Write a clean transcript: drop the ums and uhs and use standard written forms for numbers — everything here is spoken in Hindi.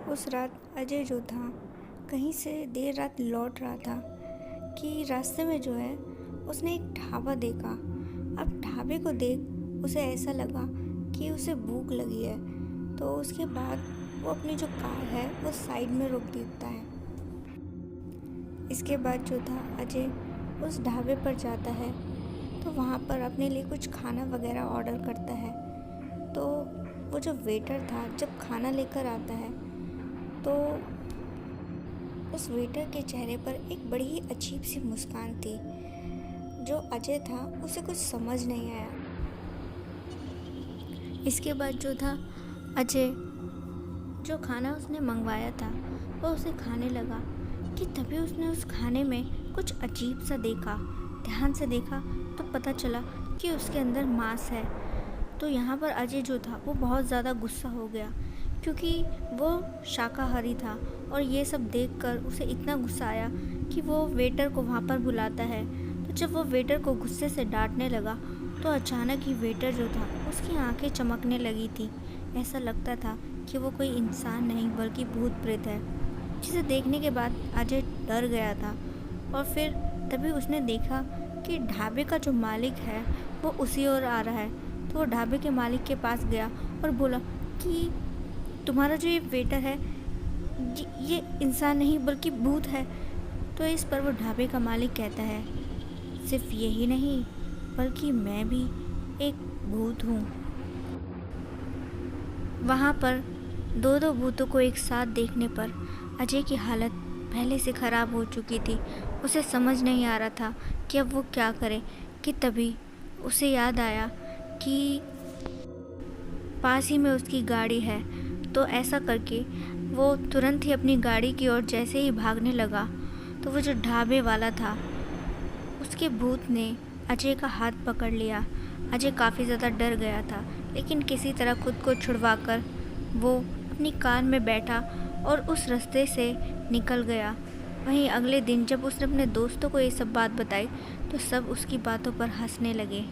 उस रात अजय जो था कहीं से देर रात लौट रहा था कि रास्ते में जो है उसने एक ढाबा देखा। अब ढाबे को देख उसे ऐसा लगा कि उसे भूख लगी है, तो उसके बाद वो अपनी जो कार है वो साइड में रोक देता है। इसके बाद जो था अजय उस ढाबे पर जाता है, तो वहाँ पर अपने लिए कुछ खाना वगैरह ऑर्डर करता है। तो वो जो वेटर था जब खाना लेकर आता है तो उस वेटर के चेहरे पर एक बड़ी ही अजीब सी मुस्कान थी। जो अजय था उसे कुछ समझ नहीं आया। इसके बाद जो था अजय जो खाना उसने मंगवाया था वो उसे खाने लगा कि तभी उसने उस खाने में कुछ अजीब सा देखा। ध्यान से देखा तो पता चला कि उसके अंदर मांस है। तो यहाँ पर अजय जो था वो बहुत ज़्यादा गुस्सा हो गया, क्योंकि वो शाकाहारी था और ये सब देखकर उसे इतना गुस्सा आया कि वो वेटर को वहाँ पर बुलाता है। तो जब वो वेटर को गुस्से से डांटने लगा तो अचानक ही वेटर जो था उसकी आंखें चमकने लगी थी। ऐसा लगता था कि वो कोई इंसान नहीं बल्कि भूत प्रेत है, जिसे देखने के बाद अजय डर गया था। और फिर तभी उसने देखा कि ढाबे का जो मालिक है वो उसी ओर आ रहा है। तो वो ढाबे के मालिक के पास गया और बोला कि तुम्हारा जो ये वेटर है ये इंसान नहीं बल्कि भूत है। तो इस पर वो ढाबे का मालिक कहता है, सिर्फ यही नहीं बल्कि मैं भी एक भूत हूँ। वहाँ पर दो दो भूतों को एक साथ देखने पर अजय की हालत पहले से ख़राब हो चुकी थी। उसे समझ नहीं आ रहा था कि अब वो क्या करे, कि तभी उसे याद आया कि पास ही में उसकी गाड़ी है। तो ऐसा करके वो तुरंत ही अपनी गाड़ी की ओर जैसे ही भागने लगा तो वो जो ढाबे वाला था उसके भूत ने अजय का हाथ पकड़ लिया। अजय काफ़ी ज़्यादा डर गया था, लेकिन किसी तरह खुद को छुड़वाकर वो अपनी कार में बैठा और उस रास्ते से निकल गया। वहीं अगले दिन जब उसने अपने दोस्तों को ये सब बात बताई तो सब उसकी बातों पर हंसने लगे।